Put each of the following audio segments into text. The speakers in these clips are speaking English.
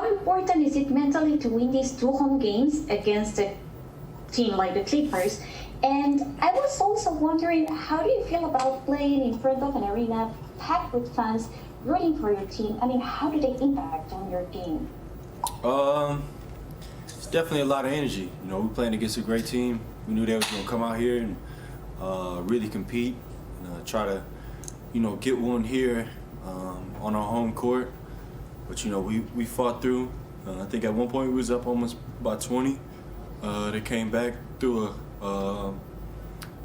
how important is it mentally to win these two home games against a team like the Clippers? And I was also wondering, how do you feel about playing in front of an arena packed with fans rooting for your team? I mean, how do they impact on your game? It's definitely a lot of energy. You know, we're playing against a great team. We knew they was gonna come out here and really compete, and, try to, get one here on our home court. But we fought through. I think at one point we was up almost by 20. They came back through a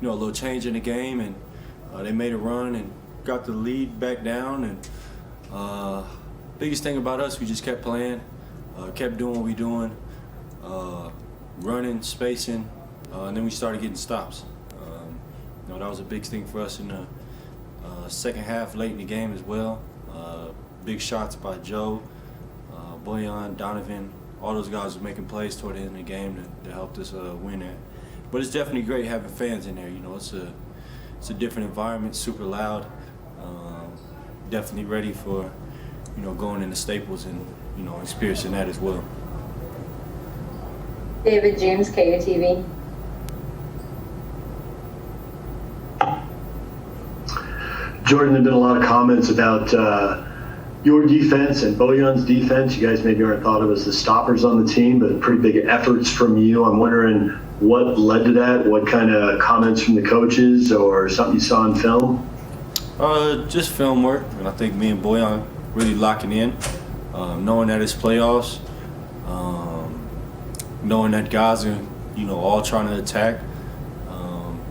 little change in the game, and they made a run and got the lead back down. And biggest thing about us, we just kept playing, kept doing what we doing, running, spacing, and then we started getting stops. That was a big thing for us in the second half, late in the game as well. Big shots by Joe, Bojan, Donovan. All those guys were making plays toward the end of the game that helped us win it. But it's definitely great having fans in there. It's a different environment, super loud. Definitely ready for going into Staples and experiencing that as well. David James, KUTV. Jordan, there have been a lot of comments about your defense and Bojan's defense. You guys maybe aren't thought of as the stoppers on the team, but pretty big efforts from you. I'm wondering what led to that, what kind of comments from the coaches or something you saw in film? Just film work, and I think me and Bojan really locking in, knowing that it's playoffs, knowing that guys are, all trying to attack,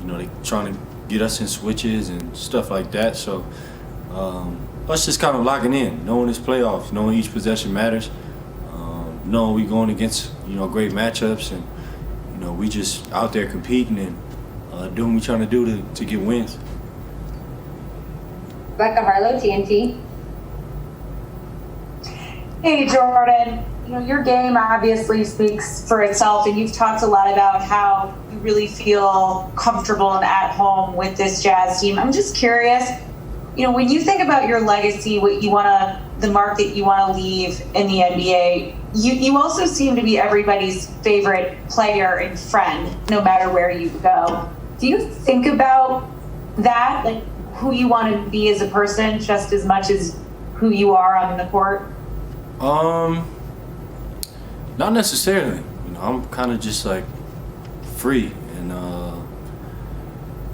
they trying to get us in switches and stuff like that. So us just kind of locking in, knowing it's playoffs, knowing each possession matters, knowing we going against great matchups, and we just out there competing and doing what we're trying to do to get wins. Becca Harlow, TNT. Hey, Jordan. Your game obviously speaks for itself, and you've talked a lot about how you really feel comfortable and at home with this Jazz team. I'm just curious, when you think about your legacy, the mark that you want to leave in the NBA, you also seem to be everybody's favorite player and friend, no matter where you go. Do you think about that, like who you want to be as a person, just as much as who you are on the court? Not necessarily. I'm kind of just like free, and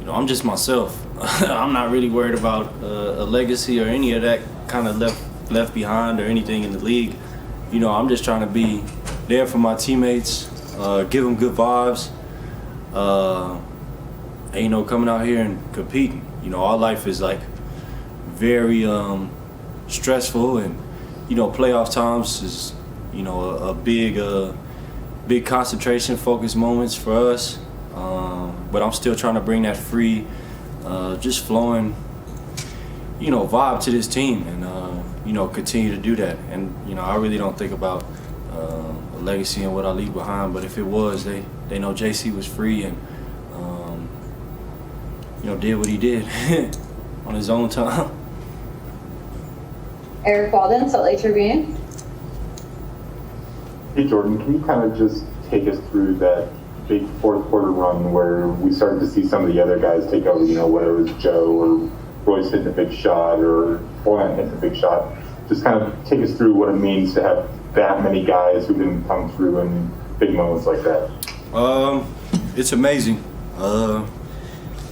I'm just myself. I'm not really worried about a legacy or any of that kind of left behind or anything in the league. I'm just trying to be there for my teammates, give them good vibes, and coming out here and competing. Our life is like very stressful, and playoff times is a big concentration focus moments for us, but I'm still trying to bring that free, just flowing vibe to this team, and continue to do that. And I really don't think about a legacy and what I leave behind, but if it was, they know JC was free and did what he did on his own time. Eric Walden, Salt Lake Tribune. Hey Jordan, can you kind of just take us through that big fourth quarter run where we started to see some of the other guys take over, whether it was Joe or Royce hitting a big shot or Bojan hitting a big shot. Just kind of take us through what it means to have that many guys who didn't come through in big moments like that. It's amazing.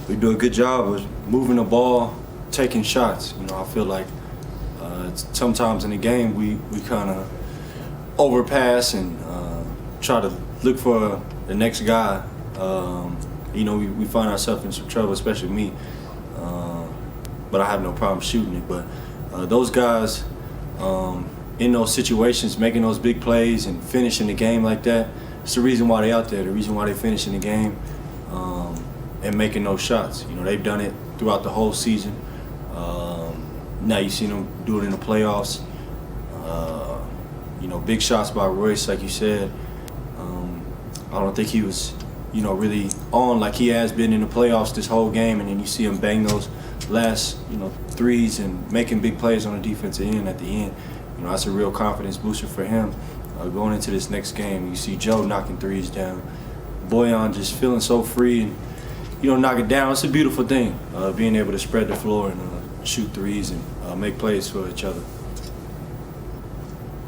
We do a good job of moving the ball, taking shots. I feel like sometimes in the game we kind of overpass and try to look for the next guy. We find ourselves in some trouble, especially me. But I have no problem shooting it. But those guys in those situations, making those big plays and finishing the game like that, it's the reason why they're out there, the reason why they're finishing the game and making those shots. They've done it throughout the whole season. Now you've seen them do it in the playoffs. Big shots by Royce, like you said. I don't think he was, really on like he has been in the playoffs this whole game, and then you see him bang those last, threes and making big plays on the defensive end at the end. you know, that's a real confidence booster for him. Going into this next game, you see Joe knocking threes down, Bojan just feeling so free and, you know, knock it down. It's a beautiful thing, being able to spread the floor and shoot threes and make plays for each other.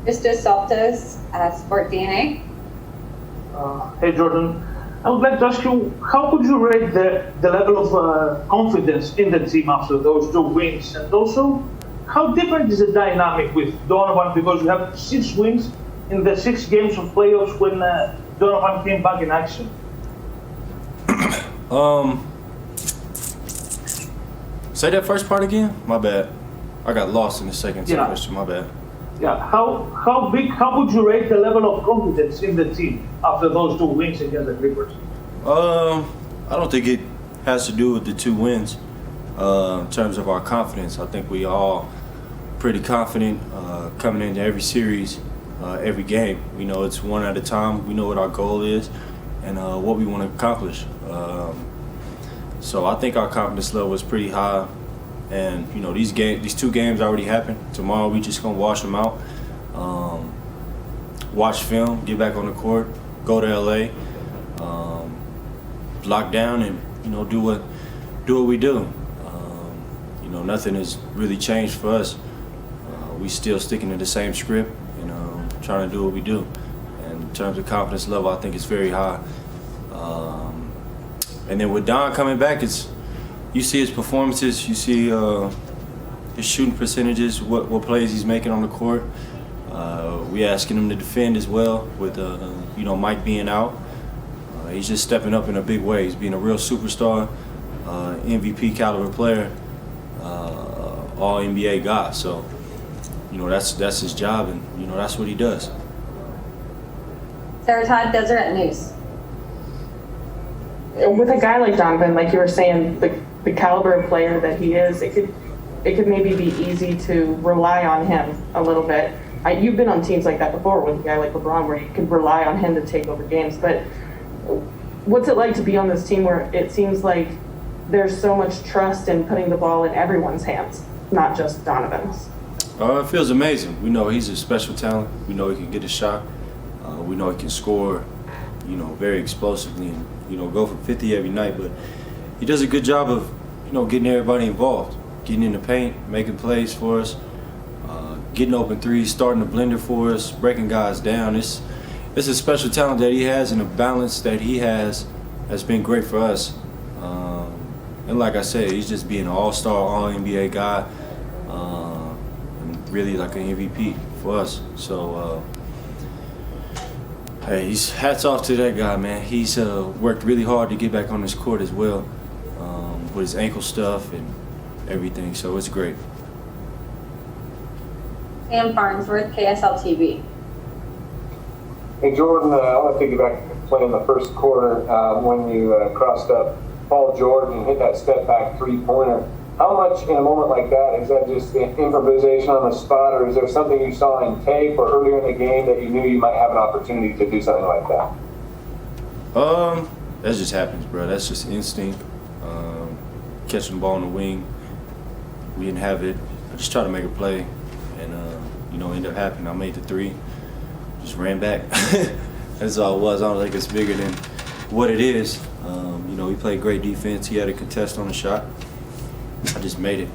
Mr. Saltos, Sport DNA. Hey Jordan, I would like to ask you, how would you rate the level of confidence in the team after those 2 wins? And also, how different is the dynamic with Donovan, because you have 6 wins in the 6 games of playoffs when Donovan came back in action? Say that first part again? My bad. I got lost in the second Yeah. question, my bad. Yeah, how would you rate the level of confidence in the team after those 2 wins against the Clippers? I don't think it has to do with the 2 wins. In terms of our confidence, I think we all pretty confident coming into every series, every game. We know it's one at a time. We know what our goal is and what we want to accomplish. So I think our confidence level is pretty high. And you know, these 2 games already happened. Tomorrow we just gonna wash them out, watch film, get back on the court, go to LA, lock down, and you know, do what we do. You know, nothing has really changed for us. We still sticking to the same script and trying to do what we do. And in terms of confidence level, I think it's very high. And then with Don coming back, you see his performances, you see his shooting percentages, what plays he's making on the court. We asking him to defend as well with you know, Mike being out. He's just stepping up in a big way. He's being a real superstar, MVP caliber player, all NBA guy. So, you know, that's his job, and you know, that's what he does. Sarah Todd, Deseret News. With a guy like Donovan, like you were saying, the caliber of player that he is, it could maybe be easy to rely on him a little bit. You've been on teams like that before with a guy like LeBron, where you can rely on him to take over games. But what's it like to be on this team where it seems like there's so much trust in putting the ball in everyone's hands, not just Donovan's? It feels amazing. We know he's a special talent. We know he can get a shot. We know he can score, you know, very explosively and, you know, go for 50 every night. But he does a good job of, you know, getting everybody involved, getting in the paint, making plays for us, getting open threes, starting the blender for us, breaking guys down. It's a special talent that he has, and a balance that he has been great for us. And like I said, he's just being an all-star, all-NBA guy, and really like an MVP for us. So, hey, hats off to that guy, man. He's worked really hard to get back on this court as well, with his ankle stuff and everything. So it's great. Sam Farnsworth, KSL TV. Hey Jordan, I want to take you back to play in the first quarter when you crossed up Paul George and hit that step back 3-pointer. How much in a moment like that, is that just improvisation on the spot, or is there something you saw in tape or earlier in the game that you knew you might have an opportunity to do something like that? That just happens, bro. That's just instinct. Catching the ball on the wing. We didn't have it. I just tried to make a play, and you know, ended up happening. I made the 3. Just ran back. That's all it was. I don't think it's bigger than what it is. You know, he played great defense. He had a contest on the shot. I just made it.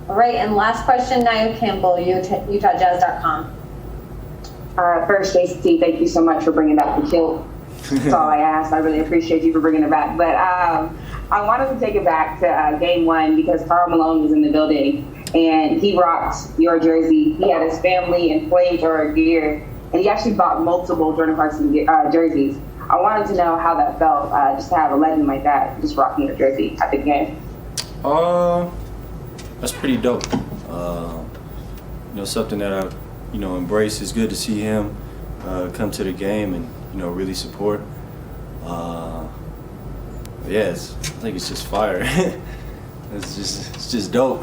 All right, and last question, Nia Campbell, UtahJazz.com. First, JC, thank you so much for bringing back the kilt. That's all I asked. I really appreciate you for bringing it back. But I wanted to take it back to Game 1 because Karl Malone was in the building and he rocked your jersey. He had his family and flamethrower gear, and he actually bought multiple Jordan Clarkson jerseys. I wanted to know how that felt, just to have a legend like that just rocking your jersey at the game. That's pretty dope. You know, something that I, you know, embrace. It's good to see him come to the game and, you know, really support. Yeah, I think it's just fire. It's just dope.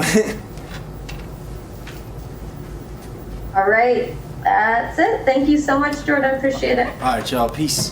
All right, that's it. Thank you so much, Jordan. Appreciate it. All right, y'all. Peace.